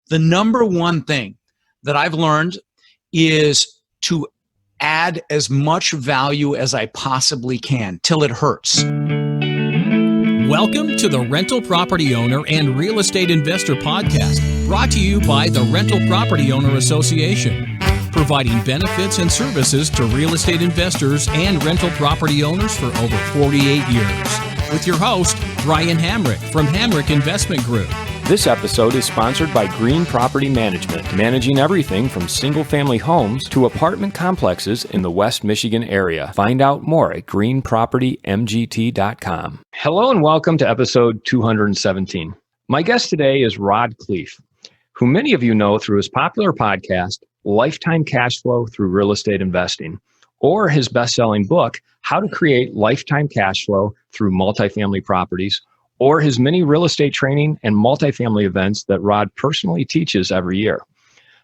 The number one thing that I've learned is to add as much value as I possibly can till it hurts. Welcome to the Rental Property Owner and Real Estate Investor Podcast, brought to you by the Rental Property Owner Association, providing benefits and services to real estate investors and rental property owners for over 48 years. With your host, Brian Hamrick from Hamrick Investment Group. This episode is sponsored by Green Property Management, managing everything from single-family homes to apartment complexes in the West Michigan area. Find out more at greenpropertymgt.com. Hello and welcome to episode 217. My guest today is Rod Khleif, who many of you know through his popular podcast, Lifetime Cashflow Through Real Estate Investing, or his best-selling book, How to Create Lifetime Cashflow Through Multifamily Properties, or his many real estate training and multifamily events that Rod personally teaches every year.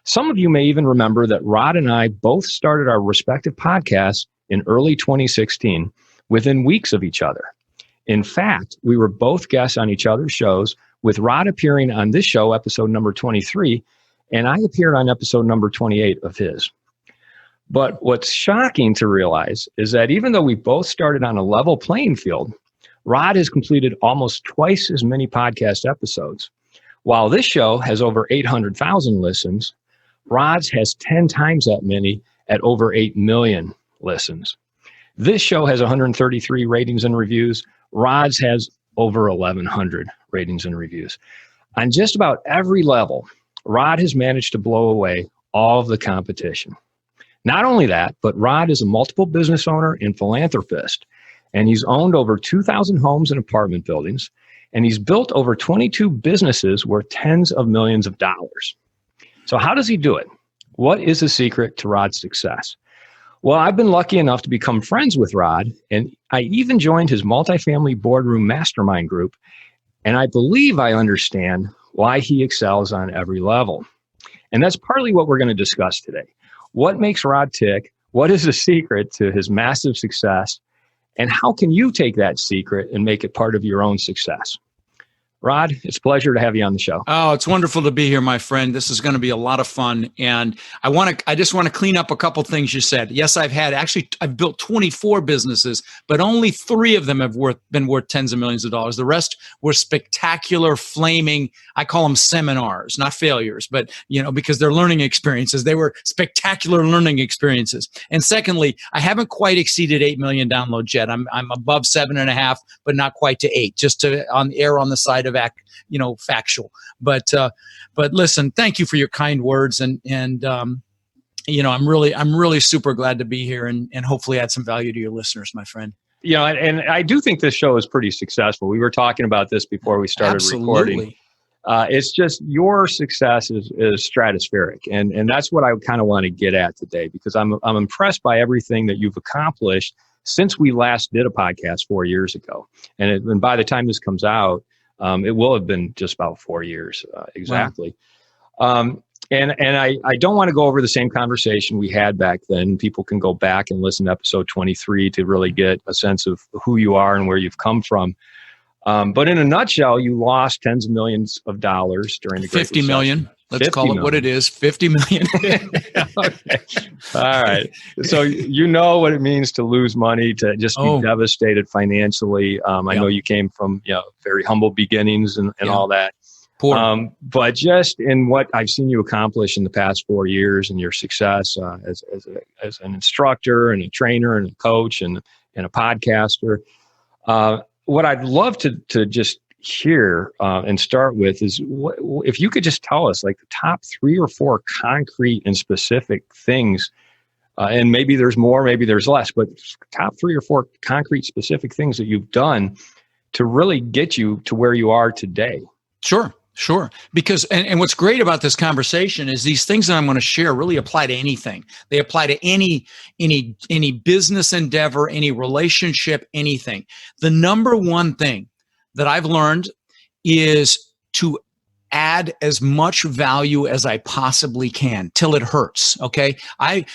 Some of you may even remember that Rod and I both started our respective podcasts in early 2016 within weeks of each other. In fact, we were both guests on each other's shows, with Rod appearing on this show, episode number 23, and I appeared on episode number 28 of his. But what's shocking to realize is that even though we both started on a level playing field, Rod has completed almost twice as many podcast episodes. While this show has over 800,000 listens, Rod's has 10 times that many at over 8 million listens. This show has 133 ratings and reviews. Rod's has over 1,100 ratings and reviews. On just about every level, Rod has managed to blow away all of the competition. Not only that, but Rod is a multiple business owner and philanthropist, and he's owned over 2,000 homes and apartment buildings, and he's built over 22 businesses worth tens of millions of dollars. So how does he do it? What is the secret to Rod's success? Well, I've been lucky enough to become friends with Rod, and I even joined his multifamily boardroom mastermind group, and I believe I understand why he excels on every level. And that's partly what we're going to discuss today. What makes Rod tick? What is the secret to his massive success? And how can you take that secret and make it part of your own success? Rod, it's a pleasure to have you on the show. Oh, it's wonderful to be here, my friend. This is going to be a lot of fun. And I just want to clean up a couple things you said. Yes, I've built 24 businesses, but only 3 of them have been worth tens of millions of dollars. The rest were spectacular, flaming, I call them seminars, not failures, but because they're learning experiences. They were spectacular learning experiences. And secondly, I haven't quite exceeded 8 million downloads yet. I'm above 7.5, but not quite to 8, just to on the side of factual. But listen, thank you for your kind words, and I'm really super glad to be here and hopefully add some value to your listeners, my friend. And I do think this show is pretty successful. We were talking about this before we started recording. It's just your success is stratospheric, and that's what I kind of want to get at today, because I'm impressed by everything that you've accomplished since we last did a podcast 4 years ago, and by the time this comes out, it will have been just about 4 years exactly. Wow. And I don't want to go over the same conversation we had back then. People can go back and listen to episode 23 to really get a sense of who you are and where you've come from. But in a nutshell, you lost tens of millions of dollars during the Great Recession. 50 million. Let's call it what it is, 50 million. Okay. All right. So you know what it means to lose money, to just be devastated financially. I know you came from very humble beginnings and all that. Poor. But just in what I've seen you accomplish in the past 4 years and your success as an instructor and a trainer and a coach and a podcaster, what I'd love to just hear and start with is if you could just tell us like the top 3 or 4 concrete and specific things, and maybe there's more, maybe there's less, but top 3 or 4 concrete specific things that you've done to really get you to where you are today. Sure. Because, and what's great about this conversation is these things that I'm going to share really apply to anything. They apply to any business endeavor, any relationship, anything. The number one thing that I've learned is to add as much value as I possibly can till it hurts. Okay. I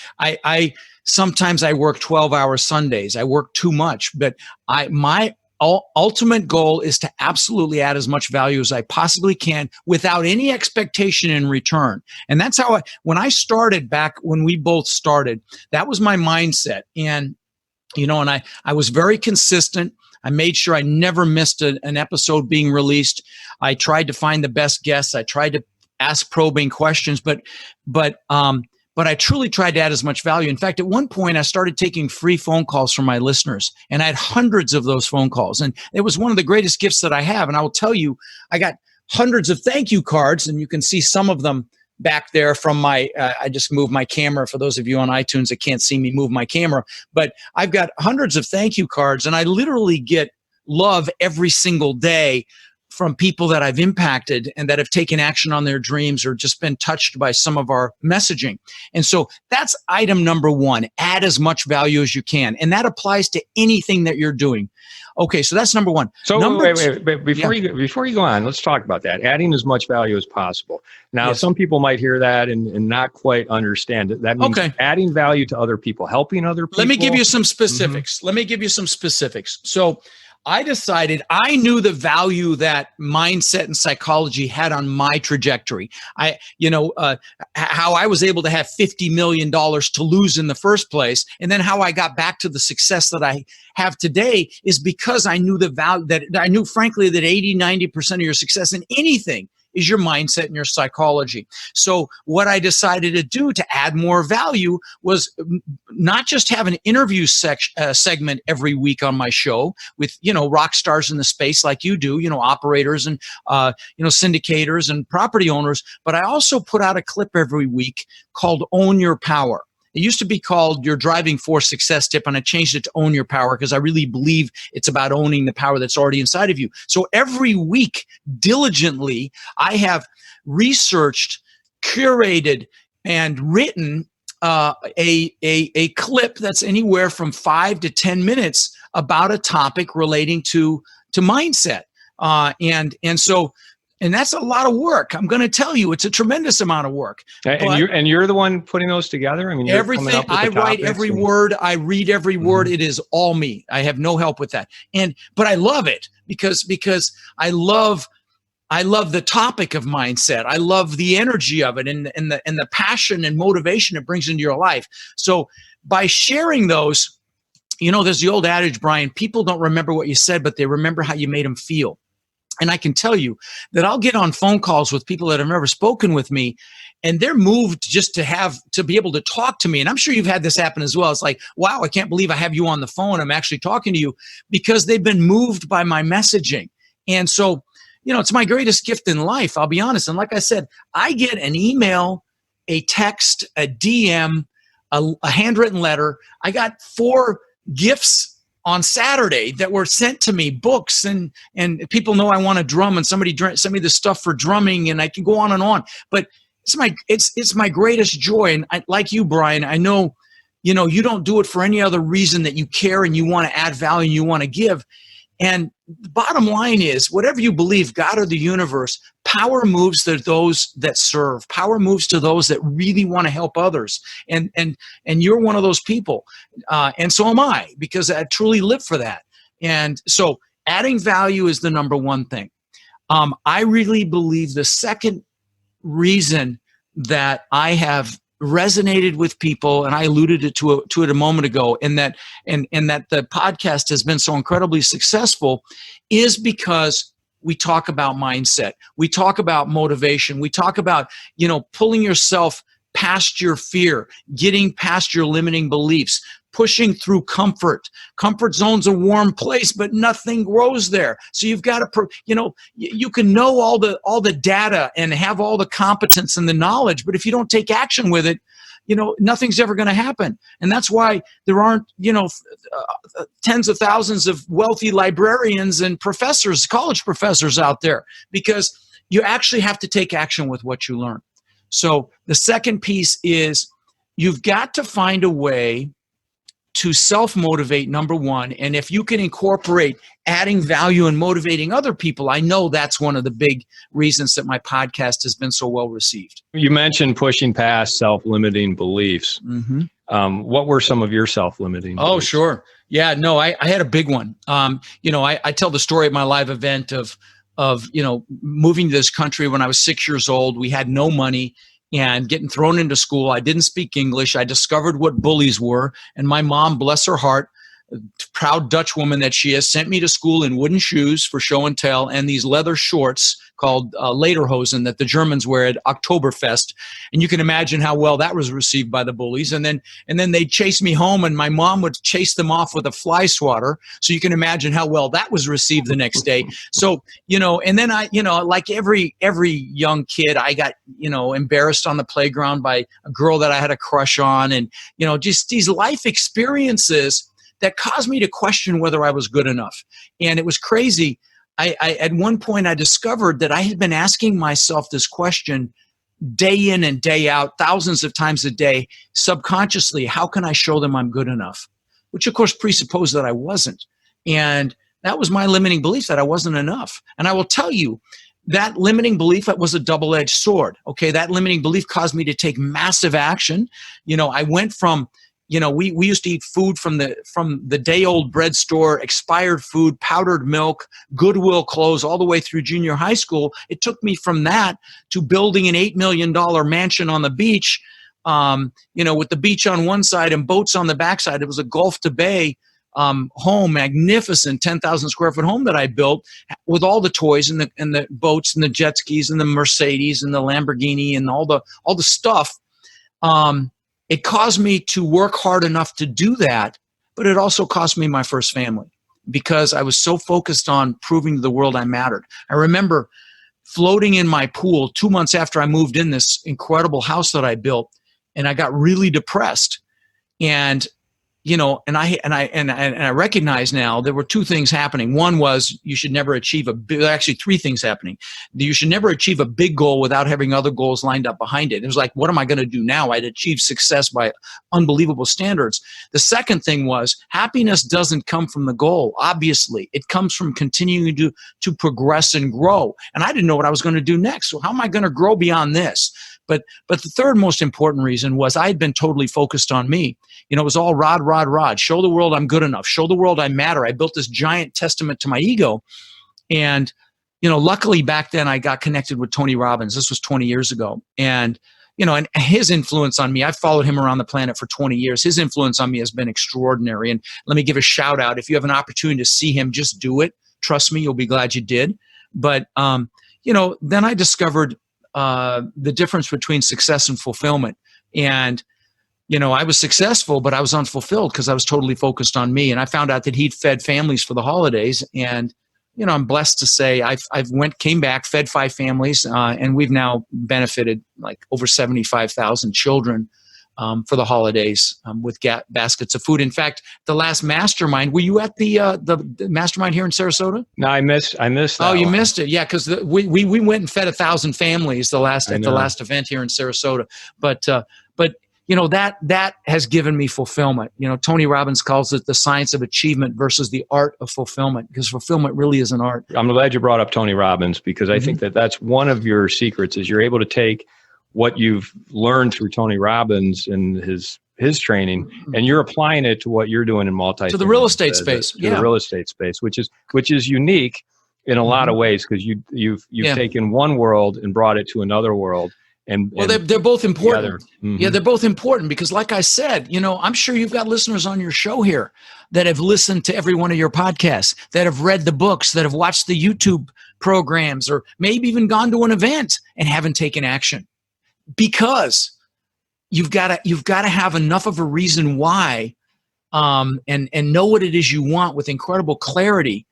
sometimes I work 12-hour Sundays. I work too much, but my ultimate goal is to absolutely add as much value as I possibly can without any expectation in return. And that's how when I started back when we both started, that was my mindset. And, and I was very consistent. I made sure I never missed an episode being released. I tried to find the best guests. I tried to ask probing questions, but I truly tried to add as much value. In fact, at one point, I started taking free phone calls from my listeners, and I had hundreds of those phone calls. And it was one of the greatest gifts that I have. And I will tell you, I got hundreds of thank you cards, and you can see some of them back there from my, I just moved my camera. For those of you on iTunes that can't see me move my camera, but I've got hundreds of thank you cards, and I literally get love every single day from people that I've impacted and that have taken action on their dreams or just been touched by some of our messaging. And so that's item number one, add as much value as you can. And that applies to anything that you're doing. Okay, so that's number one. So wait. Before you go on, let's talk about that. Adding as much value as possible. Now, some people might hear that and not quite understand it. That means adding value to other people, helping other people. Let me give you some specifics. So I decided I knew the value that mindset and psychology had on my trajectory. How I was able to have $50 million to lose in the first place. And then how I got back to the success that I have today is because I knew the value frankly, that 80-90% of your success in anything is your mindset and your psychology. So what I decided to do to add more value was not just have an interview segment every week on my show with, rock stars in the space like you do, operators and, syndicators and property owners, but I also put out a clip every week called Own Your Power. It used to be called Your Driving Force Success Tip, and I changed it to Own Your Power because I really believe it's about owning the power that's already inside of you. So every week, diligently, I have researched, curated, and written a clip that's anywhere from 5 to 10 minutes about a topic relating to mindset. And that's a lot of work. I'm going to tell you, it's a tremendous amount of work. And you're the one putting those together? I mean, everything. I write every word. I read every word. It is all me. I have no help with that. But I love it because I love the topic of mindset. I love the energy of it and the passion and motivation it brings into your life. So by sharing those, there's the old adage, Brian, people don't remember what you said, but they remember how you made them feel. And I can tell you that I'll get on phone calls with people that have never spoken with me, and they're moved just to be able to talk to me. And I'm sure you've had this happen as well. It's like, wow, I can't believe I have you on the phone. I'm actually talking to you, because they've been moved by my messaging. And so, it's my greatest gift in life, I'll be honest. And like I said, I get an email, a text, a DM, a handwritten letter. I got 4 gifts on Saturday that were sent to me, books, and people know I want to drum, and somebody sent me the stuff for drumming, and I can go on and on. But it's my greatest joy. And like you, Brian, I know, you don't do it for any other reason that you care and you want to add value and you want to give. And the bottom line is, whatever you believe, God or the universe, power moves to those that serve. Power moves to those that really want to help others. And you're one of those people. And so am I, because I truly live for that. And so adding value is the number one thing. I really believe the second reason that I have resonated with people, and I alluded to it a moment ago, and that the podcast has been so incredibly successful, is because we talk about mindset, we talk about motivation, we talk about pulling yourself past your fear, getting past your limiting beliefs, pushing through comfort. Comfort zone's a warm place, but nothing grows there. So you've got to, you can know all the data and have all the competence and the knowledge, but if you don't take action with it, nothing's ever going to happen. And that's why there aren't, tens of thousands of wealthy librarians and professors, college professors out there, because you actually have to take action with what you learn. So the second piece is you've got to find a way to self-motivate, number one. And if you can incorporate adding value and motivating other people, I know that's one of the big reasons that my podcast has been so well received. You mentioned pushing past self-limiting beliefs. Mm-hmm. What were some of your self-limiting beliefs? Oh, sure. Yeah, no, I had a big one. I tell the story at my live event of moving to this country when I was 6 years old. We had no money and getting thrown into school. I didn't speak English. I discovered what bullies were. And my mom, bless her heart, proud Dutch woman that she is, sent me to school in wooden shoes for show and tell and these leather shorts called lederhosen that the Germans wear at Oktoberfest. And you can imagine how well that was received by the bullies. And then they'd chase me home, and my mom would chase them off with a fly swatter. So you can imagine how well that was received the next day. So, and then I, like every young kid, I got, embarrassed on the playground by a girl that I had a crush on. And, just these life experiences that caused me to question whether I was good enough. And it was crazy. I at one point, I discovered that I had been asking myself this question day in and day out, thousands of times a day, subconsciously: how can I show them I'm good enough? Which, of course, presupposed that I wasn't. And that was my limiting belief, that I wasn't enough. And I will tell you, that limiting belief, it was a double-edged sword. Okay, that limiting belief caused me to take massive action. I went from we used to eat food from the day-old bread store, expired food, powdered milk, Goodwill clothes, all the way through junior high school. It took me from that to building an $8 million mansion on the beach, with the beach on one side and boats on the backside. It was a Gulf to Bay home, magnificent 10,000 square foot home that I built with all the toys and the boats and the jet skis and the Mercedes and the Lamborghini and all the stuff. It caused me to work hard enough to do that, but it also cost me my first family because I was so focused on proving to the world I mattered. I remember floating in my pool 2 months after I moved in this incredible house that I built, and I got really depressed. And I recognize now there were two things happening. One was you should never achieve actually three things happening. You should never achieve a big goal without having other goals lined up behind it. It was like, what am I going to do now? I'd achieved success by unbelievable standards. The second thing was happiness doesn't come from the goal. Obviously, it comes from continuing to progress and grow. And I didn't know what I was going to do next. So how am I going to grow beyond this? But the third most important reason was I had been totally focused on me. It was all Rod. Show the world I'm good enough. Show the world I matter. I built this giant testament to my ego. And, luckily back then I got connected with Tony Robbins. This was 20 years ago. And, and his influence on me, I've followed him around the planet for 20 years. His influence on me has been extraordinary. And let me give a shout out. If you have an opportunity to see him, just do it. Trust me, you'll be glad you did. But, then I discovered the difference between success and fulfillment. And, I was successful, but I was unfulfilled because I was totally focused on me. And I found out that he'd fed families for the holidays. And, I'm blessed to say came back, fed 5 families, and we've now benefited like over 75,000 children for the holidays with baskets of food. In fact, the last mastermind, were you at the mastermind here in Sarasota? No, I missed that. Oh, you missed it. Yeah. Cause we went and fed 1,000 families at the last event here in Sarasota. But that has given me fulfillment. Tony Robbins calls it the science of achievement versus the art of fulfillment, because fulfillment really is an art. I'm glad you brought up Tony Robbins, because I think that's one of your secrets is you're able to take what you've learned through Tony Robbins and his training, and you're applying it to what you're doing in to the real estate space. The real estate space, which is unique in a lot of ways, because you've taken one world and brought it to another world. Well, they're both important. Yeah, they're both important because, like I said, I'm sure you've got listeners on your show here that have listened to every one of your podcasts, that have read the books, that have watched the YouTube programs, or maybe even gone to an event and haven't taken action. Because you've got to have enough of a reason why, and know what it is you want with incredible clarity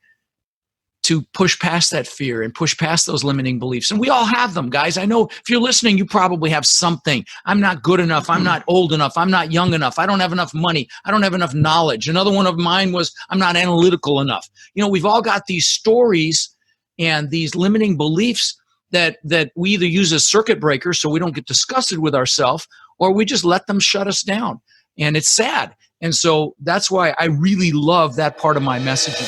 to push past that fear and push past those limiting beliefs. And we all have them, guys. I know if you're listening, you probably have something. I'm not good enough. I'm not old enough. I'm not young enough. I don't have enough money. I don't have enough knowledge. Another one of mine was I'm not analytical enough. We've all got these stories and these limiting beliefs that we either use as circuit breakers so we don't get disgusted with ourselves, or we just let them shut us down. And it's sad. And so that's why I really love that part of my messaging.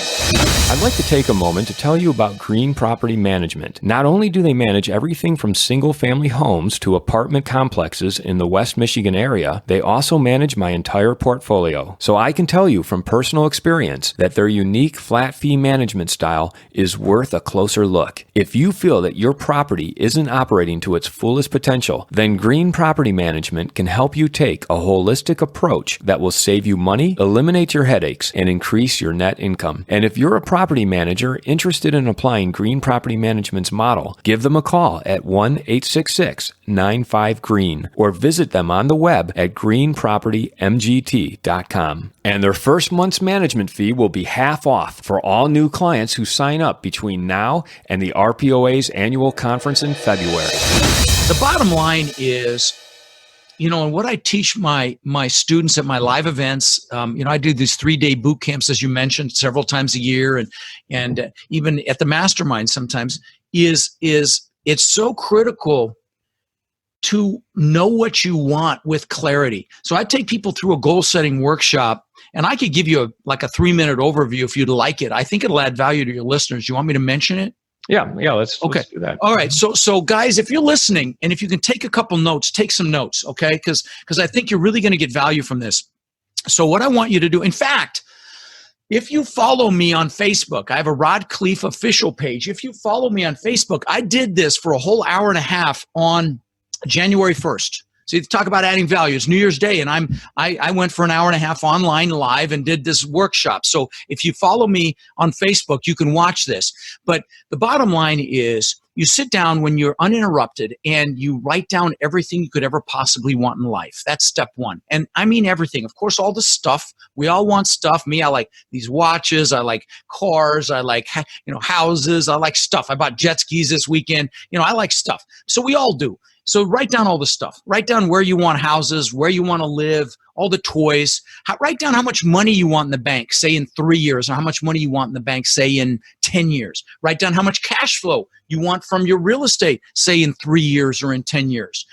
I'd like to take a moment to tell you about Green Property Management. Not only do they manage everything from single-family homes to apartment complexes in the West Michigan area, they also manage my entire portfolio. So I can tell you from personal experience that their unique flat fee management style is worth a closer look. If you feel that your property isn't operating to its fullest potential, then Green Property Management can help you take a holistic approach that will save you money, eliminate your headaches, and increase your net income. And if you're a property manager interested in applying Green Property Management's model, give them a call at 1-866-95-GREEN or visit them on the web at greenpropertymgt.com. And their first month's management fee will be half off for all new clients who sign up between now and the RPOA's annual conference in February. The bottom line is, and what I teach my students at my live events, I do these 3-day boot camps, as you mentioned, several times a year, and even at the Masterminds sometimes, is it's so critical to know what you want with clarity. So I take people through a goal-setting workshop, and I could give you a 3-minute overview if you'd like it. I think it'll add value to your listeners. You want me to mention it? Yeah, let's do that. All right. So guys, if you're listening and if you can take a couple notes, take some notes, okay? Because I think you're really going to get value from this. So what I want you to do, in fact, if you follow me on Facebook, I have a Rod Khleif official page. If you follow me on Facebook, I did this for a whole hour and a half on January 1st. So you talk about adding value. It's New Year's Day, and I went for an hour and a half online live and did this workshop. So if you follow me on Facebook, you can watch this. But the bottom line is you sit down when you're uninterrupted and you write down everything you could ever possibly want in life. That's step one. And I mean everything. Of course, all the stuff. We all want stuff. Me, I like these watches. I like cars. I like houses. I like stuff. I bought jet skis this weekend. I like stuff. So we all do. So write down all the stuff. Write down where you want houses, where you want to live, all the toys. Write down how much money you want in the bank, say in 3 years, or how much money you want in the bank, say in 10 years. Write down how much cash flow you want from your real estate, say in 3 years or in 10 years.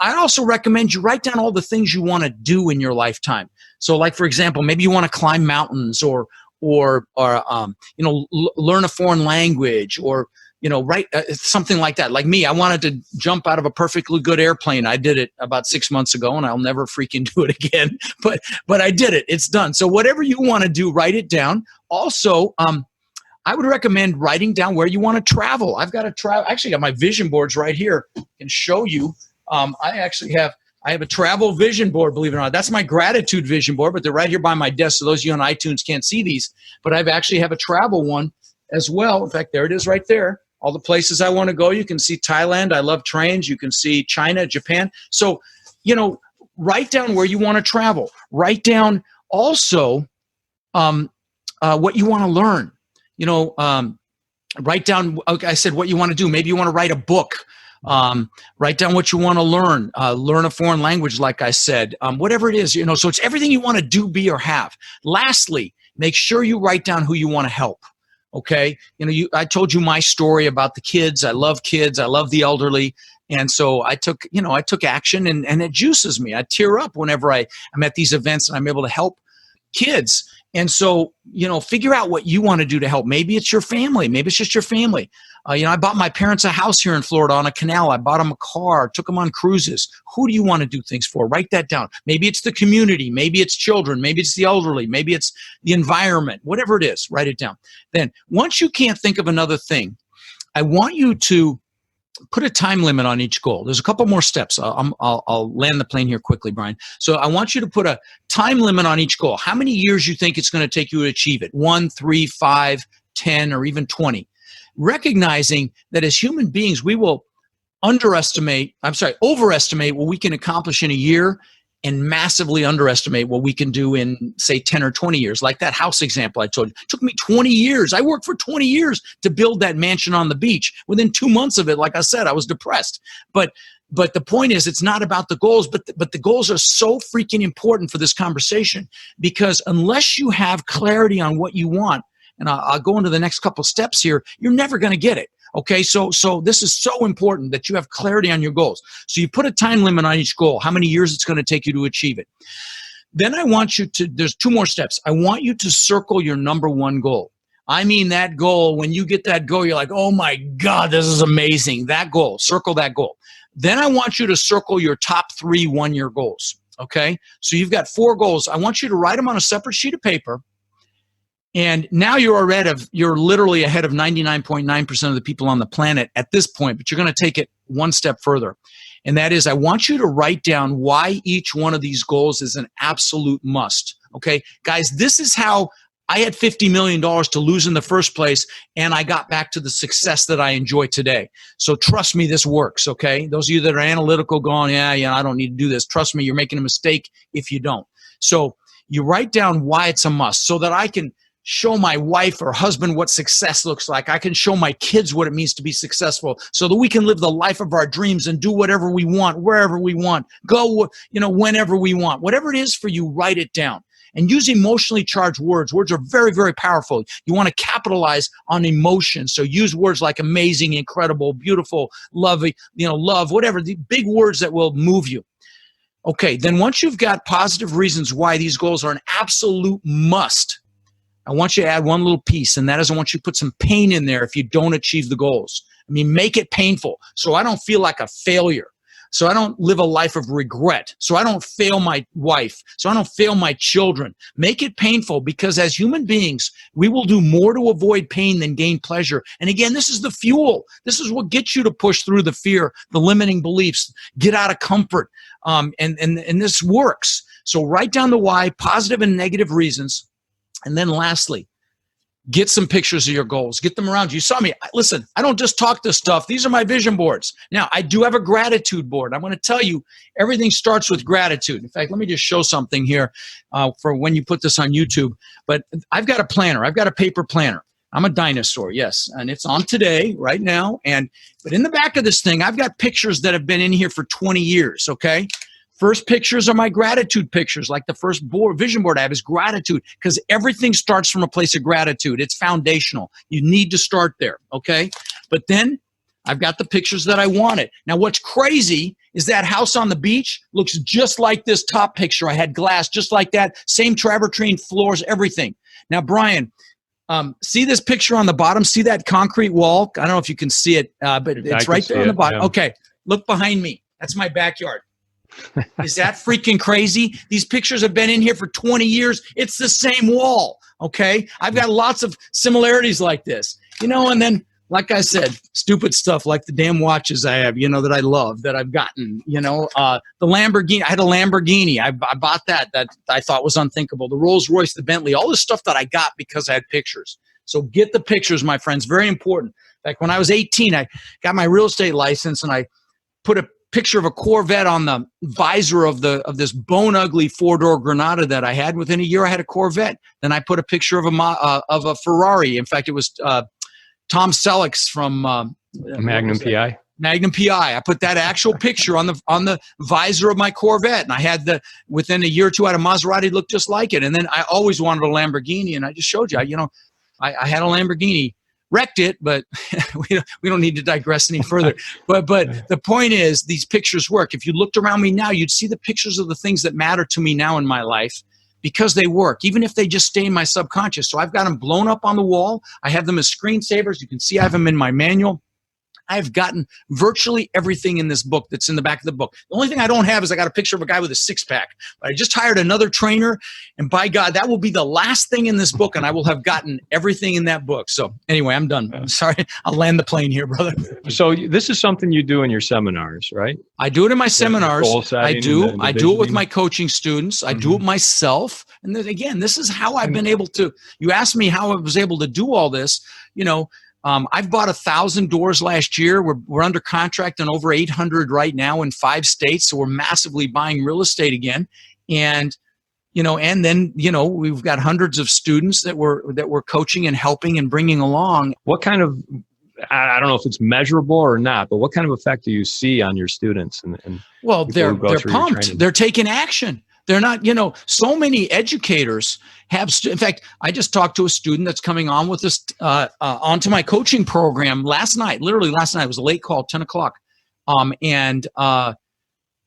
I also recommend you write down all the things you want to do in your lifetime. So like, for example, maybe you want to climb mountains or learn a foreign language or write something like that. Like me, I wanted to jump out of a perfectly good airplane. I did it about 6 months ago, and I'll never freaking do it again. But I did it. It's done. So whatever you want to do, write it down. Also, I would recommend writing down where you want to travel. I've got actually got my vision boards right here. I can show you. I have a travel vision board, believe it or not. That's my gratitude vision board, but they're right here by my desk. So those of you on iTunes can't see these, but I've actually have a travel one as well. In fact, there it is right there. All the places I want to go. You can see Thailand. I love trains. You can see China, Japan. So, write down where you want to travel. Write down also what you want to learn. Write down, like I said, what you want to do. Maybe you want to write a book. Write down what you want to learn. Learn a foreign language, like I said. Whatever it is, so it's everything you want to do, be, or have. Lastly, make sure you write down who you want to help. Okay. I told you my story about the kids. I love kids. I love the elderly. And so I took action and it juices me. I tear up whenever I'm at these events and I'm able to help kids. And so, figure out what you want to do to help. Maybe it's your family. Maybe it's just your family. I bought my parents a house here in Florida on a canal. I bought them a car, took them on cruises. Who do you want to do things for? Write that down. Maybe it's the community. Maybe it's children. Maybe it's the elderly. Maybe it's the environment. Whatever it is, write it down. Then once you can't think of another thing, I want you to put a time limit on each goal. There's a couple more steps. I'll land the plane here quickly, Brian. So I want you to put a time limit on each goal. How many years you think it's going to take you to achieve it? 1, 3, 5, 10, or even 20. Recognizing that as human beings, we will overestimate what we can accomplish in a year and massively underestimate what we can do in, say, 10 or 20 years. Like that house example I told you. It took me 20 years. I worked for 20 years to build that mansion on the beach. Within 2 months of it, like I said, I was depressed. But the point is, it's not about the goals, but the goals are so freaking important for this conversation, because unless you have clarity on what you want, and I'll go into the next couple steps here, you're never going to get it. Okay, so this is so important that you have clarity on your goals. So you put a time limit on each goal, how many years it's going to take you to achieve it. Then I want you to, there's 2 more steps. I want you to circle your number 1 goal. I mean that goal, when you get that goal, you're like, oh my God, this is amazing. That goal, circle that goal. Then I want you to circle your top 3 1-year goals, okay? So you've got 4 goals. I want you to write them on a separate sheet of paper. And now you're literally ahead of 99.9% of the people on the planet at this point, but you're going to take it one step further. And that is, I want you to write down why each one of these goals is an absolute must. Okay, guys, this is how I had $50 million to lose in the first place, and I got back to the success that I enjoy today. So trust me, this works, okay? Those of you that are analytical going, yeah, I don't need to do this. Trust me, you're making a mistake if you don't. So you write down why it's a must so that I can show my wife or husband what success looks like. I can show my kids what it means to be successful so that we can live the life of our dreams and do whatever we want, wherever we want, go, whenever we want. Whatever it is for you, write it down. And use emotionally charged words. Words are very, very powerful. You want to capitalize on emotion. So use words like amazing, incredible, beautiful, love, love, whatever, the big words that will move you. Okay, then once you've got positive reasons why these goals are an absolute must, I want you to add one little piece, and that is I want you to put some pain in there if you don't achieve the goals. I mean, make it painful so I don't feel like a failure. So I don't live a life of regret. So I don't fail my wife. So I don't fail my children. Make it painful, because as human beings, we will do more to avoid pain than gain pleasure. And again, this is the fuel. This is what gets you to push through the fear, the limiting beliefs, get out of comfort. And this works. So write down the why, positive and negative reasons. And then lastly, get some pictures of your goals. Get them around you. You saw me. Listen, I don't just talk this stuff. These are my vision boards. Now, I do have a gratitude board. I'm going to tell you, everything starts with gratitude. In fact, let me just show something here for when you put this on YouTube. But I've got a planner. I've got a paper planner. I'm a dinosaur, yes. And it's on today, right now. But in the back of this thing, I've got pictures that have been in here for 20 years, okay? First pictures are my gratitude pictures. Like the first vision board I have is gratitude, because everything starts from a place of gratitude. It's foundational. You need to start there, okay? But then I've got the pictures that I wanted. Now, what's crazy is that house on the beach looks just like this top picture. I had glass just like that, same travertine floors, everything. Now, Brian, see this picture on the bottom? See that concrete wall? I don't know if you can see it, but it's right there on the bottom. Yeah. Okay, look behind me. That's my backyard. Is that freaking crazy? These pictures have been in here for 20 years. It's the same wall, okay? I've got lots of similarities like this, and then, like I said, stupid stuff like the damn watches I have, that I love, that I've gotten, the Lamborghini. I had a Lamborghini. I bought that I thought was unthinkable. The Rolls Royce, the Bentley, all this stuff that I got because I had pictures. So get the pictures, my friends. Very important. In fact, when I was 18, I got my real estate license, and I put a picture of a Corvette on the visor of this bone ugly 4-door Granada that I had. Within a year, I had a Corvette. Then I put a picture of a Ferrari. In fact, it was Tom Selleck's from Magnum PI. Magnum PI. I put that actual picture on the visor of my Corvette, and I had within a year or two, I had a Maserati look just like it. And then I always wanted a Lamborghini, and I just showed you. I had a Lamborghini. Wrecked it, but we don't need to digress any further. But the point is, these pictures work. If you looked around me now, you'd see the pictures of the things that matter to me now in my life, because they work, even if they just stay in my subconscious. So I've got them blown up on the wall. I have them as screensavers. You can see I have them in my manual. I've gotten virtually everything in this book that's in the back of the book. The only thing I don't have is I got a picture of a guy with a 6-pack. But I just hired another trainer, and by God, that will be the last thing in this book, and I will have gotten everything in that book. So anyway, I'm done. I'm sorry. I'll land the plane here, brother. So this is something you do in your seminars, right? I do it in my seminars. I do. I do it with my coaching students. I do it myself. And then, again, this is how I've been able to, you asked me how I was able to do all this, I've bought 1,000 doors last year. We're under contract on over 800 right now in 5 states. So we're massively buying real estate again. And, then we've got hundreds of students that we're coaching and helping and bringing along. What kind of, I don't know if it's measurable or not, but what kind of effect do you see on your students? Well, they're pumped. They're taking action. They're not, so many educators have, in fact, I just talked to a student that's coming on with us, onto my coaching program last night, literally last night. It was a late call, 10 o'clock.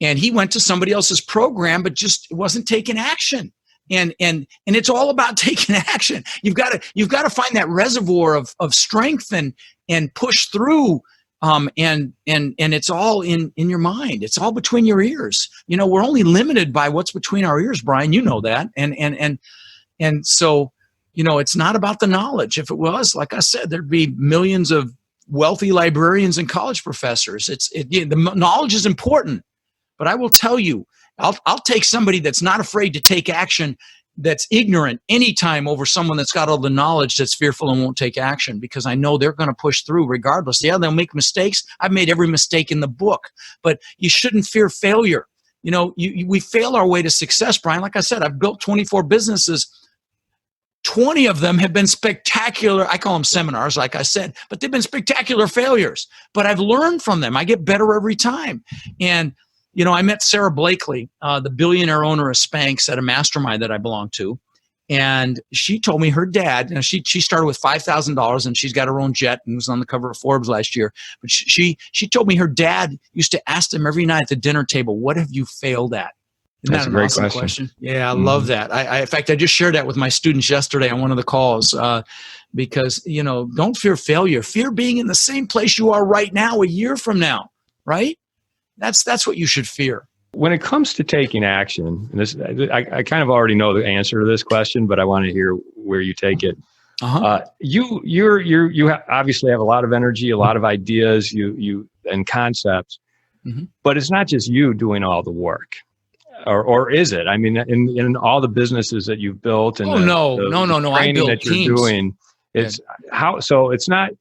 and he went to somebody else's program, but just wasn't taking action. And it's all about taking action. You've got to find that reservoir of strength and push through. And it's all in your mind. It's all between your ears. We're only limited by what's between our ears, Brian. You know that. And so, it's not about the knowledge. If it was, like I said, there'd be millions of wealthy librarians and college professors. The knowledge is important, but I will tell you, I'll take somebody that's not afraid to take action, that's ignorant anytime, over someone that's got all the knowledge that's fearful and won't take action, because I know they're going to push through regardless. Yeah, they'll make mistakes. I've made every mistake in the book, but you shouldn't fear failure. We fail our way to success, Brian. Like I said, I've built 24 businesses. 20 of them have been spectacular. I call them seminars, like I said, but they've been spectacular failures. But I've learned from them. I get better every time. And I met Sarah Blakely, the billionaire owner of Spanx, at a mastermind that I belong to. And she told me her dad, she started with $5,000 and she's got her own jet and was on the cover of Forbes last year. But she told me her dad used to ask them every night at the dinner table, what have you failed at? Isn't That's that a great awesome question? Yeah, I love that. In fact, I just shared that with my students yesterday on one of the calls because, don't fear failure. Fear being in the same place you are right now a year from now, right? That's what you should fear. When it comes to taking action, and this, I kind of already know the answer to this question, but I want to hear where you take it. You obviously have a lot of energy, a lot of ideas, and concepts, but it's not just you doing all the work, or is it? I mean, in all the businesses that you've built and no. I build that teams. You're doing, it's how. So it's not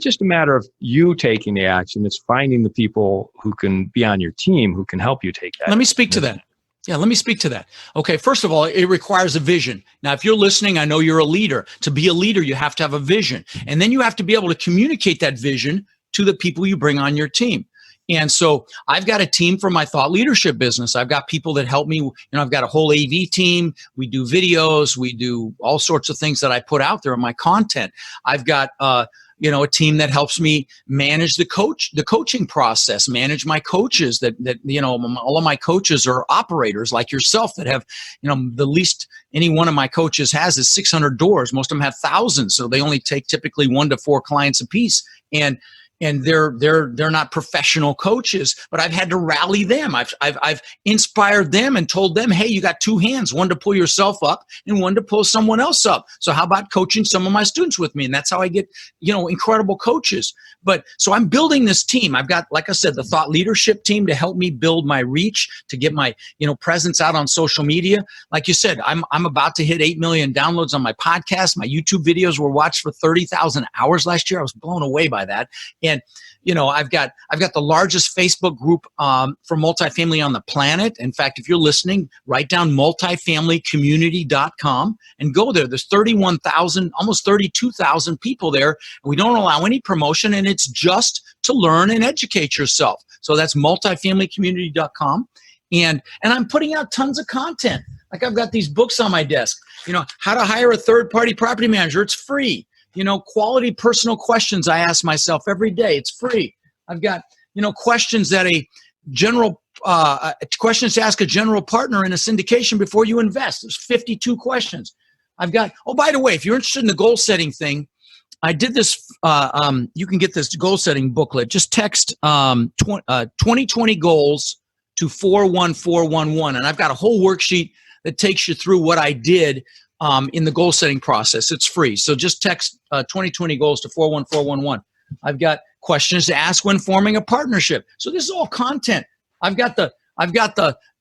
just a matter of you taking the action. It's finding the people who can be on your team, who can help you take that. Let me speak to that. Yeah, let me speak to that. Okay, first of all, it requires a vision. Now, if you're listening, I know you're a leader. To be a leader, you have to have a vision. And then you have to be able to communicate that vision to the people you bring on your team. And so I've got a team for my thought leadership business. I've got people that help me. I've got a whole AV team. We do videos. We do all sorts of things that I put out there in my content. I've got a team that helps me manage the coaching process, manage my coaches that all of my coaches are operators like yourself that have, the least any one of my coaches has is 600 doors. Most of them have thousands. So they only take typically 1 to 4 clients a piece. And they're not professional coaches, but I've had to rally them. I've inspired them and told them, hey, you got 2 hands, one to pull yourself up and one to pull someone else up. So how about coaching some of my students with me? And that's how I get, incredible coaches. But so I'm building this team. I've got, like I said, the thought leadership team to help me build my reach, to get my, presence out on social media. Like you said, I'm about to hit 8 million downloads on my podcast. My YouTube videos were watched for 30,000 hours last year. I was blown away by that. And, I've got the largest Facebook group for multifamily on the planet. In fact, if you're listening, write down multifamilycommunity.com and go there. There's 31,000, almost 32,000 people there. We don't allow any promotion, and it's just to learn and educate yourself. So that's multifamilycommunity.com. And I'm putting out tons of content. Like I've got these books on my desk, how to hire a third-party property manager. It's free. Quality personal questions I ask myself every day. It's free. I've got, questions that questions to ask a general partner in a syndication before you invest. There's 52 questions. I've got, oh, by the way, if you're interested in the goal setting thing, I did this, you can get this goal setting booklet. Just text 2020 goals to 41411. And I've got a whole worksheet that takes you through what I did in the goal setting process. It's free. So just text 2020 goals to 41411. I've got questions to ask when forming a partnership. So this is all content. I've got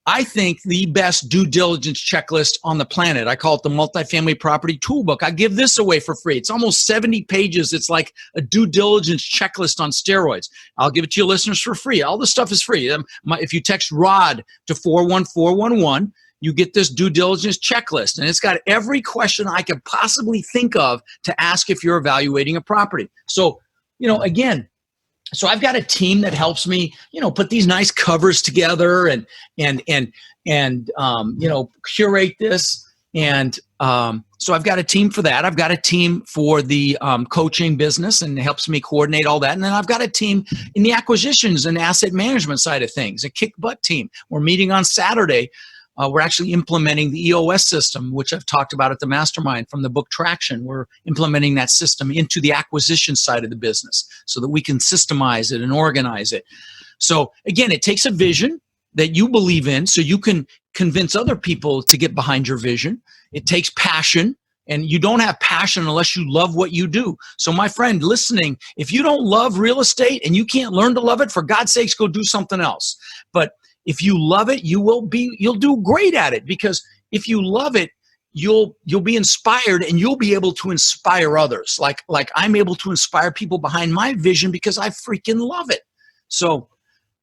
I think the best due diligence checklist on the planet. I call it the Multifamily Property Toolbook. I give this away for free. It's almost 70 pages. It's like a due diligence checklist on steroids. I'll give it to your listeners for free. All this stuff is free. If you text ROD to 41411, you get this due diligence checklist, and it's got every question I could possibly think of to ask if you're evaluating a property. So, again, so I've got a team that helps me, put these nice covers together and curate this. And so I've got a team for that. I've got a team for the coaching business, and it helps me coordinate all that. And then I've got a team in the acquisitions and asset management side of things, a kick butt team. We're meeting on Saturday. We're actually implementing the EOS system, which I've talked about at the Mastermind from the book Traction. We're implementing that system into the acquisition side of the business so that we can systemize it and organize it. So again, it takes a vision that you believe in so you can convince other people to get behind your vision. It takes passion, and you don't have passion unless you love what you do. So my friend listening, if you don't love real estate and you can't learn to love it, for God's sakes, go do something else. But if you love it, you'll do great at it, because if you love it, you'll be inspired, and you'll be able to inspire others. Like I'm able to inspire people behind my vision because I freaking love it. So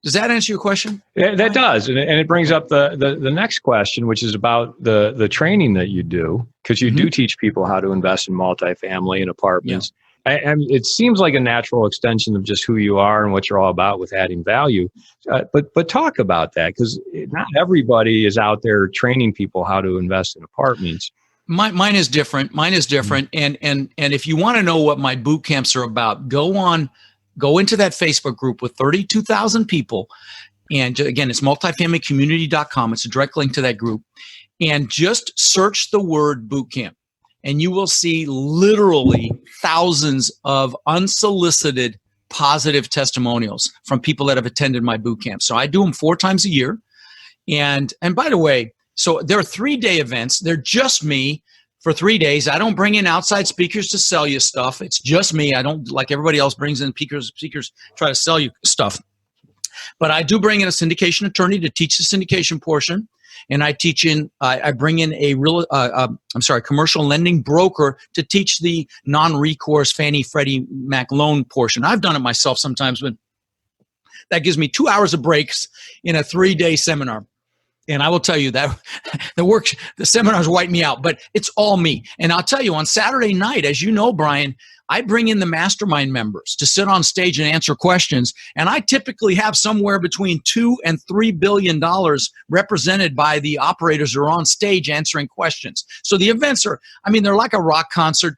does that answer your question? Yeah, that does. And it brings up the next question, which is about the training that you do, because you do teach people how to invest in multifamily and apartments. Yeah. And it seems like a natural extension of just who you are and what you're all about with adding value. But talk about that, because not everybody is out there training people how to invest in apartments. Mine is different. And if you want to know what my boot camps are about, go into that Facebook group with 32,000 people. And again, it's multifamilycommunity.com. It's a direct link to that group. And just search the word bootcamp, and you will see literally thousands of unsolicited positive testimonials from people that have attended my bootcamp. So I do them 4 times a year. And by the way, so there are 3-day events. They're just me. For 3 days, I don't bring in outside speakers to sell you stuff. It's just me. I don't, like everybody else, brings in speakers try to sell you stuff. But I do bring in a syndication attorney to teach the syndication portion, and I bring in a commercial lending broker to teach the non-recourse Fannie Freddie Mac loan portion. I've done it myself sometimes, but that gives me 2 hours of breaks in a 3-day seminar. And I will tell you that the seminars wipe me out, but it's all me. And I'll tell you, on Saturday night, as you know, Brian, I bring in the Mastermind members to sit on stage and answer questions. And I typically have somewhere between $2 and $3 billion represented by the operators who are on stage answering questions. So the events they're like a rock concert.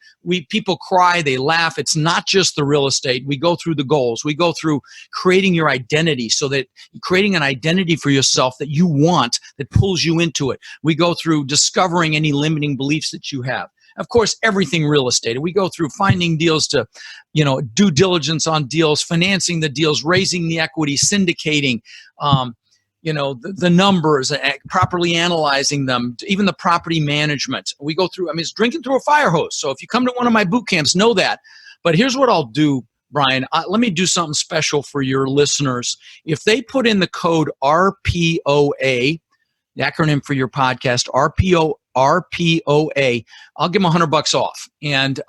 People cry, they laugh. It's not just the real estate. We go through the goals. We go through creating your identity, so that creating an identity for yourself that you want, that pulls you into it. We go through discovering any limiting beliefs that you have. Of course, everything real estate. We go through finding deals to, due diligence on deals, financing the deals, raising the equity, syndicating, the numbers, properly analyzing them, even the property management. We go through, it's drinking through a fire hose. So if you come to one of my boot camps, know that. But here's what I'll do, Brian. Let me do something special for your listeners. If they put in the code RPOA, the acronym for your podcast, RPOA, I'll give them $100 off. And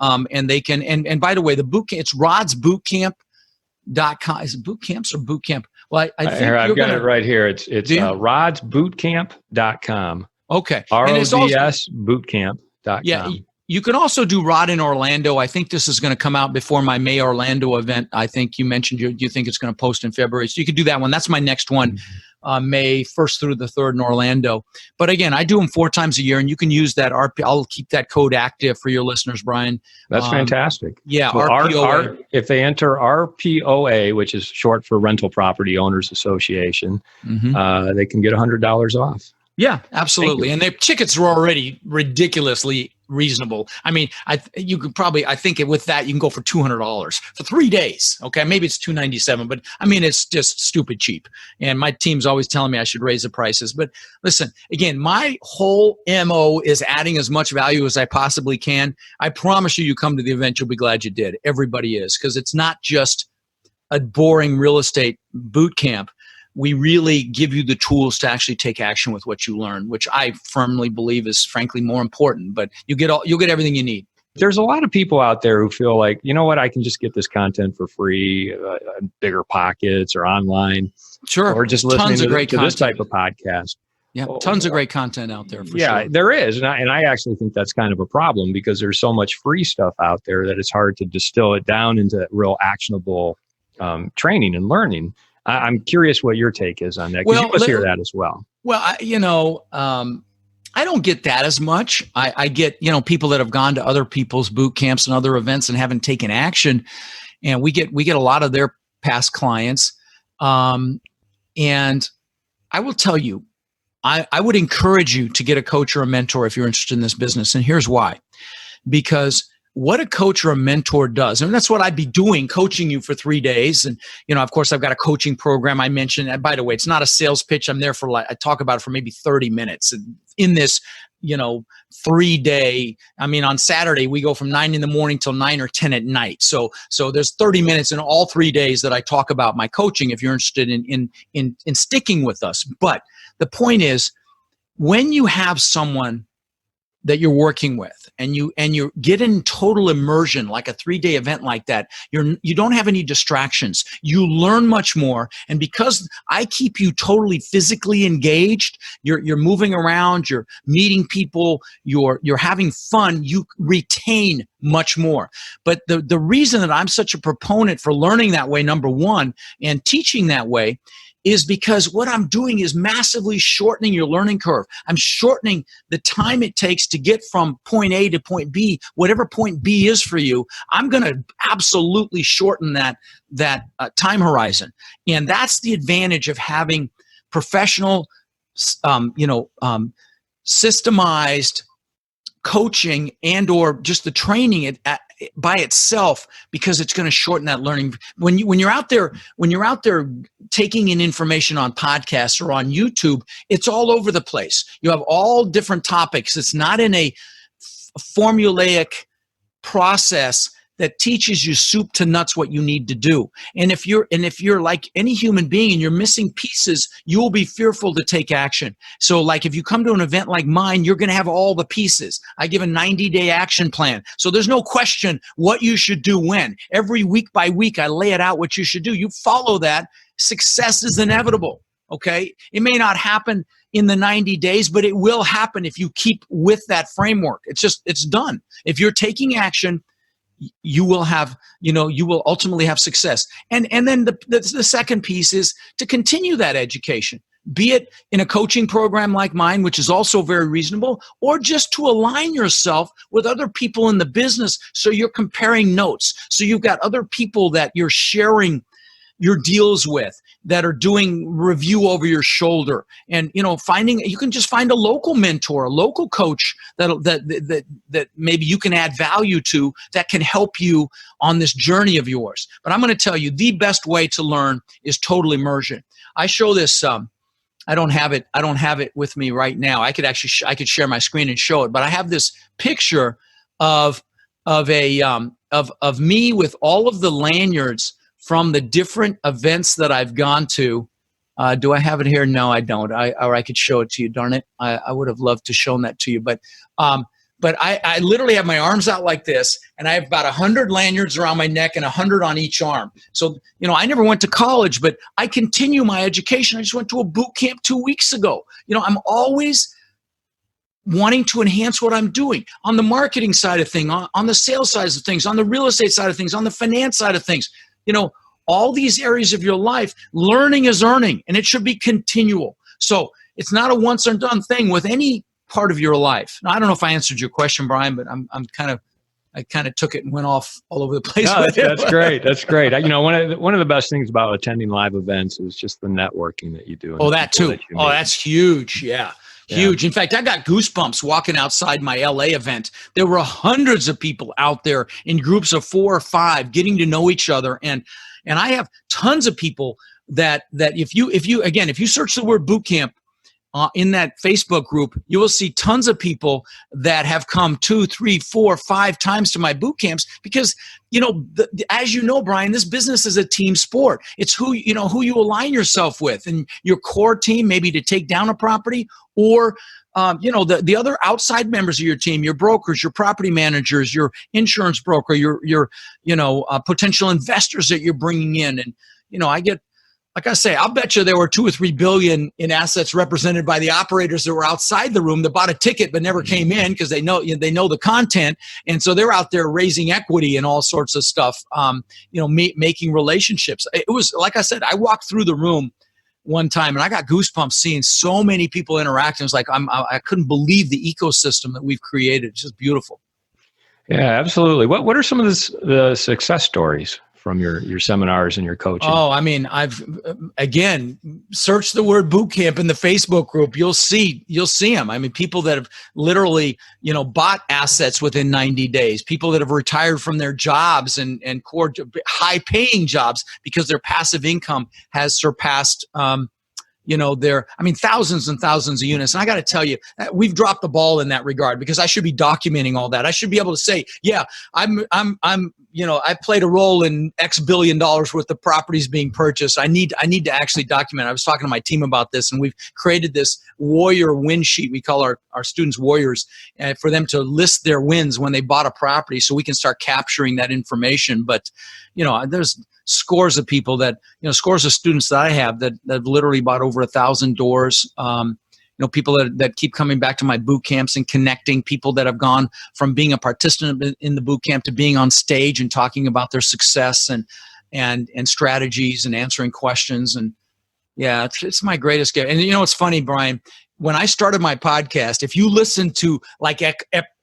they can, and by the way, the bootcamp, it's rodsbootcamp.com. Is it bootcamps or bootcamp? Well, I think I've got it right here. It's rodsbootcamp.com. Okay. RODS bootcamp.com. Yeah. You can also do Rod in Orlando. I think this is going to come out before my May Orlando event. I think you mentioned you think it's going to post in February. So you could do that one. That's my next one, May 1st through the 3rd in Orlando. But again, I do them 4 times a year, and you can use that I'll keep that code active for your listeners, Brian. That's fantastic. Yeah. So RPOA. If they enter RPOA, which is short for Rental Property Owners Association, they can get $100 off. Yeah, absolutely. And their tickets are already ridiculously reasonable. With that, you can go for $200 for 3 days. Okay. Maybe it's $297, but it's just stupid cheap. And my team's always telling me I should raise the prices. But listen, again, my whole MO is adding as much value as I possibly can. I promise you come to the event, you'll be glad you did. Everybody is, because it's not just a boring real estate boot camp. We really give you the tools to actually take action with what you learn, which I firmly believe is frankly more important, but you'll get everything you need. There's a lot of people out there who feel like, you know what, I can just get this content for free, bigger pockets or online. Sure. Or just listening to this type of podcast. Yeah, tons of great content out there for sure. Yeah, there is. And I actually think that's kind of a problem, because there's so much free stuff out there that it's hard to distill it down into real actionable training and learning. I'm curious what your take is on that, because you must hear that as well. Well, I don't get that as much. I get, people that have gone to other people's boot camps and other events and haven't taken action. And we get a lot of their past clients. And I will tell you, I would encourage you to get a coach or a mentor if you're interested in this business. And here's why. Because what a coach or a mentor does, and that's what I'd be doing, coaching you for 3 days. And, of course, I've got a coaching program I mentioned. And by the way, it's not a sales pitch. I'm there for I talk about it for maybe 30 minutes. And in this, 3-day, on Saturday, we go from 9 in the morning till 9 or 10 at night. So there's 30 minutes in all 3 days that I talk about my coaching if you're interested in sticking with us. But the point is, when you have someone that you're working with and you get in total immersion, like a 3-day event like that, you don't have any distractions. You learn much more. And because I keep you totally physically engaged, you're moving around, you're meeting people, you're having fun, you retain much more. But the reason that I'm such a proponent for learning that way, number one, and teaching that way, is because what I'm doing is massively shortening your learning curve. I'm shortening the time it takes to get from point A to point B, whatever point B is for you. I'm going to absolutely shorten that time horizon. And that's the advantage of having professional, systemized coaching and or just the training by itself, because it's going to shorten that learning. When you're out there taking in information on podcasts or on YouTube, it's all over the place. You have all different topics. It's not in a formulaic process that teaches you soup to nuts what you need to do. And if you're like any human being and you're missing pieces, you will be fearful to take action. So like if you come to an event like mine, you're going to have all the pieces. I give a 90-day action plan. So there's no question what you should do when. Every week by week, I lay it out what you should do. You follow that, success is inevitable. Okay? It may not happen in the 90 days, but it will happen if you keep with that framework. It's done. If you're taking action, you will ultimately have success. And then the second piece is to continue that education, be it in a coaching program like mine, which is also very reasonable, or just to align yourself with other people in the business. So you're comparing notes. So you've got other people that you're sharing your deals with that are doing review over your shoulder, and you can just find a local mentor, a local coach that maybe you can add value to, that can help you on this journey of yours. But I'm going to tell you, the best way to learn is total immersion. I show this. I don't have it with me right now. I could share my screen and show it, but I have this picture of me with all of the lanyards from the different events that I've gone to. Do I have it here? No, I don't. Or I could show it to you. Darn it. I would have loved to show that to you. But I literally have my arms out like this, and I have about 100 lanyards around my neck and 100 on each arm. So, I never went to college, but I continue my education. I just went to a boot camp 2 weeks ago. I'm always wanting to enhance what I'm doing on the marketing side of things, on the sales side of things, on the real estate side of things, on the finance side of things. All these areas of your life, learning is earning, and it should be continual. So it's not a once and done thing with any part of your life. Now, I don't know if I answered your question, Brian, but I kind of took it and went off all over the place. No, that's great. That's great. One of the best things about attending live events is just the networking that you do. Oh, that too. That's huge. Yeah. Huge. In fact, I got goosebumps walking outside my LA event. There were hundreds of people out there in groups of 4 or 5 getting to know each other. And I have tons of people that if you search the word bootcamp in that Facebook group, you will see tons of people that have come 2, 3, 4, 5 times to my boot camps because, as you know, Brian, this business is a team sport. It's who you align yourself with, and your core team, maybe to take down a property, or the other outside members of your team, your brokers, your property managers, your insurance broker, your potential investors that you're bringing in. And, like I say, I'll bet you there were 2 or 3 billion in assets represented by the operators that were outside the room that bought a ticket but never came in because they know the content, and so they're out there raising equity and all sorts of stuff. Making relationships. It was like I said, I walked through the room one time, and I got goosebumps seeing so many people interacting. It's like I couldn't believe the ecosystem that we've created. It's just beautiful. Yeah, absolutely. What are some of the success stories from your seminars and your coaching? Oh, I mean, I've again search the word bootcamp in the Facebook group. You'll see them. I mean, people that have literally, bought assets within 90 days. People that have retired from their jobs and core high paying jobs because their passive income has surpassed thousands and thousands of units. And I got to tell you, we've dropped the ball in that regard, because I should be documenting all that. I should be able to say, yeah, I played a role in X billion dollars worth of properties being purchased. I need to actually document. I was talking to my team about this, and we've created this warrior win sheet. We call our students warriors, for them to list their wins when they bought a property, so we can start capturing that information. But, there's scores of people scores of students that I have that literally bought over 1,000 doors. People that keep coming back to my boot camps and connecting, people that have gone from being a participant in the boot camp to being on stage and talking about their success and strategies and answering questions. And yeah, it's my greatest gift. And it's funny, Brian, when I started my podcast, if you listen to like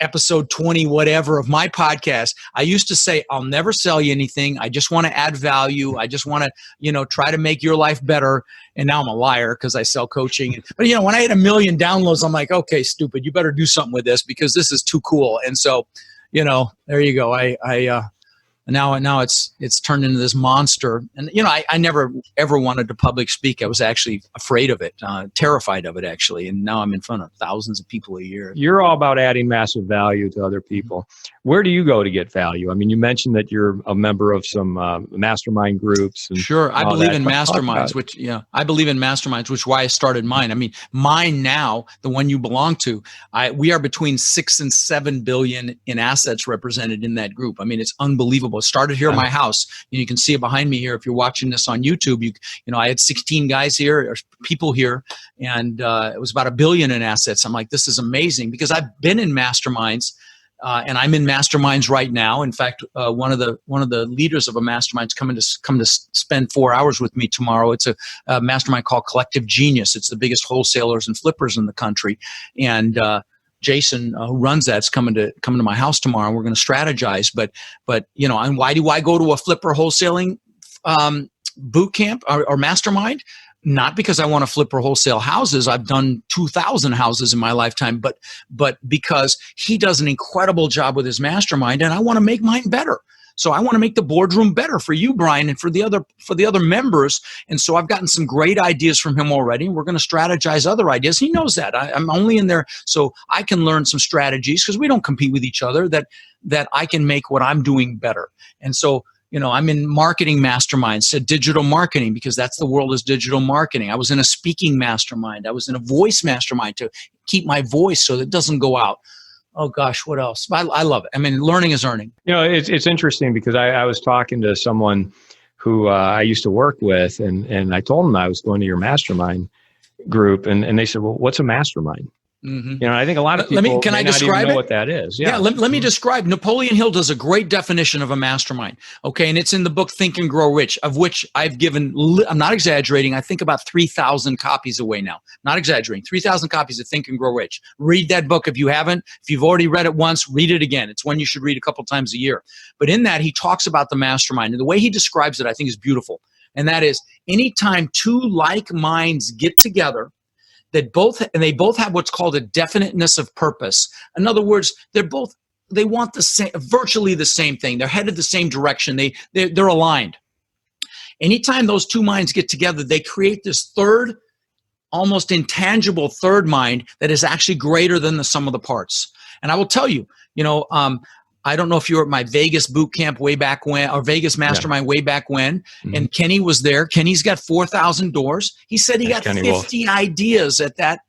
episode 20, whatever of my podcast, I used to say, I'll never sell you anything. I just want to add value. I just want to, try to make your life better. And now I'm a liar because I sell coaching. But, when I had 1 million downloads, I'm like, okay, stupid, you better do something with this because this is too cool. And so, there you go. Now it's turned into this monster. And, I never ever wanted to public speak. I was actually afraid of it, terrified of it, actually. And now I'm in front of thousands of people a year. You're all about adding massive value to other people. Where do you go to get value? I mean, you mentioned that you're a member of some mastermind groups. And sure. I believe in masterminds, I believe in masterminds, which is why I started mine. I mean, mine now, the one you belong to, we are between 6 and 7 billion in assets represented in that group. I mean, it's unbelievable. It started here at my house. You can see it behind me here. If you're watching this on YouTube, I had 16 guys here, or people here, and it was about 1 billion in assets. I'm like, this is amazing, because I've been in masterminds. And I'm in masterminds right now. In fact, one of the leaders of a mastermind is come to spend 4 hours with me tomorrow. It's a mastermind called Collective Genius. It's the biggest wholesalers and flippers in the country. And Jason, who runs that, is coming to my house tomorrow. And we're going to strategize. But and why do I go to a flipper wholesaling boot camp or mastermind? Not because I want to flip or wholesale houses. I've done 2,000 houses in my lifetime, but because he does an incredible job with his mastermind, and I want to make mine better. So I want to make the boardroom better for you, Brian, and for the other members. And so I've gotten some great ideas from him already. And we're going to strategize other ideas. He knows that. I'm only in there so I can learn some strategies, because we don't compete with each other, that I can make what I'm doing better. And so I'm in marketing masterminds, digital marketing, because that's the world, is digital marketing. I was in a speaking mastermind. I was in a voice mastermind to keep my voice so that it doesn't go out. Oh gosh, what else? I love it. I mean, learning is earning. It's interesting, because I was talking to someone who I used to work with, and I told them I was going to your mastermind group, and they said, well, what's a mastermind? Mm-hmm. I think a lot of people can I not describe even know it? what that is. Yeah, let me describe. Napoleon Hill does a great definition of a mastermind. Okay, and it's in the book Think and Grow Rich, of which I've given, I'm not exaggerating, I think about 3,000 copies away now. Not exaggerating, 3,000 copies of Think and Grow Rich. Read that book if you haven't. If you've already read it once, read it again. It's one you should read a couple times a year. But in that, he talks about the mastermind, and the way he describes it, I think, is beautiful. And that is, anytime two like minds get together, they both have what's called a definiteness of purpose. In other words, they want the same, virtually the same thing. They're headed the same direction. They're aligned. Anytime those two minds get together, they create this third, almost intangible third mind that is actually greater than the sum of the parts. And I will tell you, I don't know if you were at my Vegas boot camp way back when, or Vegas mastermind way back when, and Kenny was there. Kenny's got 4,000 doors. He said he got 50 ideas at that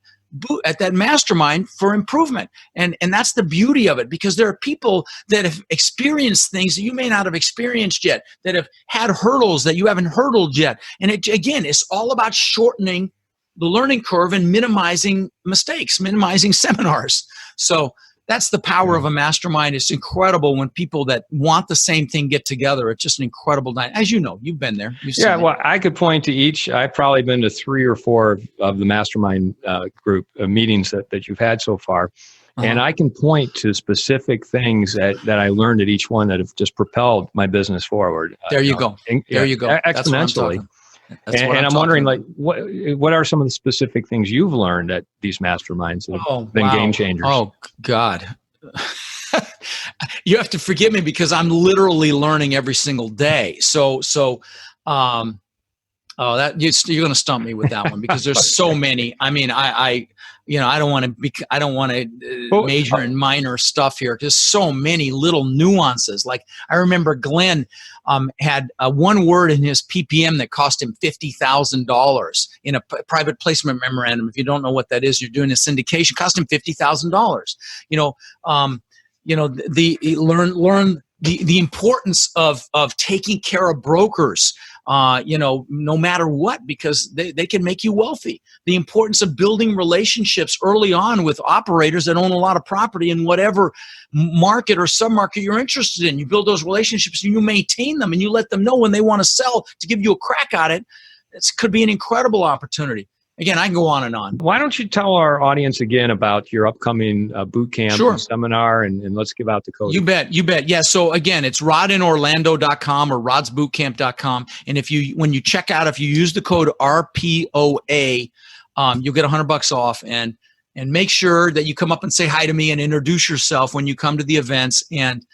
mastermind for improvement. And that's the beauty of it, because there are people that have experienced things that you may not have experienced yet, that have had hurdles that you haven't hurdled yet. And it's all about shortening the learning curve and minimizing mistakes, minimizing seminars. So that's the power of a mastermind. It's incredible when people that want the same thing get together. It's just an incredible night. As you know, you've been there. Well, I could point to each. I've probably been to 3 or 4 of the mastermind group meetings that you've had so far. And I can point to specific things that I learned at each one that have just propelled my business forward. There you go. There you go. Exponentially. And I'm wondering, like, what are some of the specific things you've learned at these masterminds that have been game changers? Oh, God. You have to forgive me because I'm literally learning every single day. So that you're going to stump me with that one because there's so many. I mean, I don't want to major and minor stuff here. There's so many little nuances. Like I remember Glenn had one word in his PPM that cost him $50,000 in a private placement memorandum. If you don't know what that is, you're doing a syndication. Cost him $50,000. Learn the importance of taking care of brokers. No matter what, because they can make you wealthy. The importance of building relationships early on with operators that own a lot of property in whatever market or submarket you're interested in. You build those relationships and you maintain them and you let them know when they want to sell to give you a crack at it. It could be an incredible opportunity. Again, I can go on and on. Why don't you tell our audience again about your upcoming bootcamp and seminar, and let's give out the code. You bet. Yeah. So again, it's rodinorlando.com or rodsbootcamp.com. And when you check out, if you use the code RPOA, you'll get $100 off. And make sure that you come up and say hi to me and introduce yourself when you come to the events. And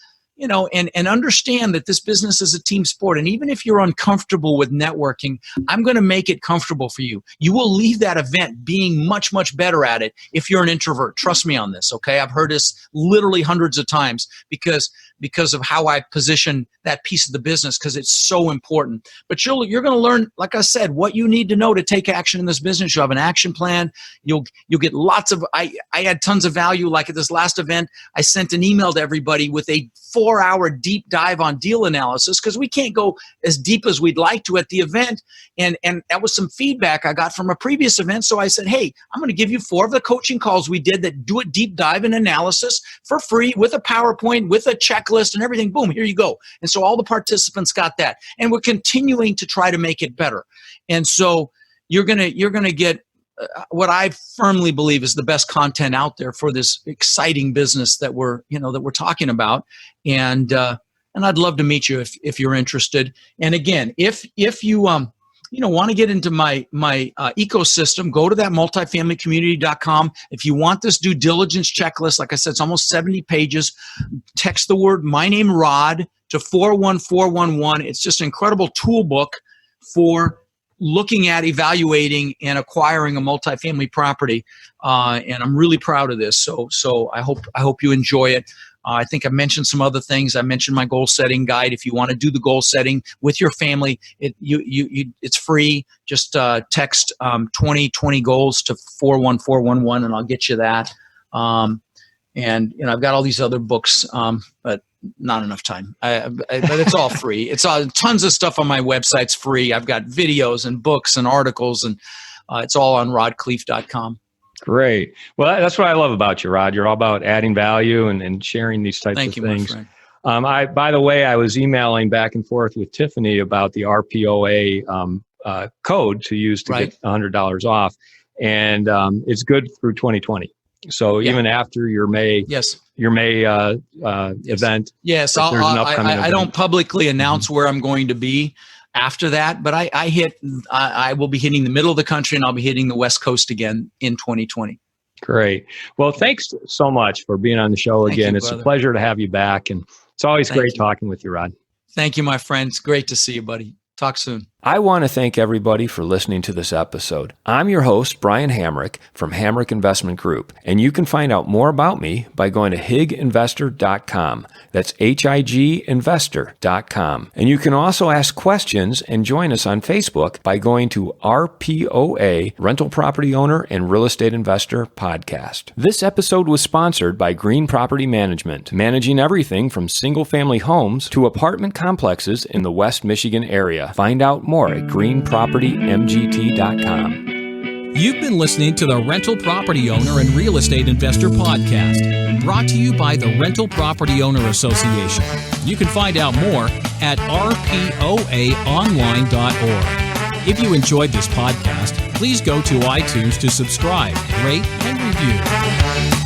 understand that this business is a team sport. And even if you're uncomfortable with networking, I'm going to make it comfortable for you. You will leave that event being much, much better at it if you're an introvert. Trust me on this, okay? I've heard this literally hundreds of times because of how I position that piece of the business, because it's so important. But you're going to learn, like I said, what you need to know to take action in this business. You'll have an action plan. You'll get lots of, I had tons of value. Like at this last event, I sent an email to everybody with a 4-hour deep dive on deal analysis, because we can't go as deep as we'd like to at the event. And that was some feedback I got from a previous event. So I said, hey, I'm going to give you 4 of the coaching calls we did that do a deep dive and analysis for free with a PowerPoint, with a checklist and everything. Boom, here you go. And so all the participants got that. And we're continuing to try to make it better. And so you're going to get what I firmly believe is the best content out there for this exciting business that we're talking about. And I'd love to meet you if you're interested. And again, if you want to get into my ecosystem, go to that multifamilycommunity.com. If you want this due diligence checklist, like I said, it's almost 70 pages. Text the word "my name Rod" to 41411. It's just an incredible tool book for looking at, evaluating, and acquiring a multifamily property. And I'm really proud of this. So I hope you enjoy it. I think I mentioned some other things. I mentioned my goal setting guide. If you want to do the goal setting with your family, it's free. Just text 2020 goals to 41411 and I'll get you that. And I've got all these other books, but not enough time. But it's all free. It's tons of stuff on my website's free. I've got videos and books and articles, and it's all on rodkhleif.com. Great. Well, that's what I love about you, Rod. You're all about adding value and sharing these types of things. Thank you, my friend. By the way, I was emailing back and forth with Tiffany about the RPOA code to use to get $100 off, and it's good through 2020. So even after your May, event, I don't publicly announce where I'm going to be after that, but I will be hitting the middle of the country, and I'll be hitting the West Coast again in 2020. Great. Well, thanks so much for being on the show again. It's a pleasure to have you back, and it's always great talking with you, Rod. Thank you, my friend. It's great to see you, buddy. Talk soon. I want to thank everybody for listening to this episode. I'm your host, Brian Hamrick from Hamrick Investment Group, and you can find out more about me by going to higinvestor.com. That's higinvestor.com. And you can also ask questions and join us on Facebook by going to RPOA, Rental Property Owner and Real Estate Investor Podcast. This episode was sponsored by Green Property Management, managing everything from single-family homes to apartment complexes in the West Michigan area. Find out more at greenpropertymgt.com. You've been listening to the Rental Property Owner and Real Estate Investor Podcast, brought to you by the Rental Property Owner Association. You can find out more at rpoaonline.org. If you enjoyed this podcast, please go to iTunes to subscribe, rate, and review.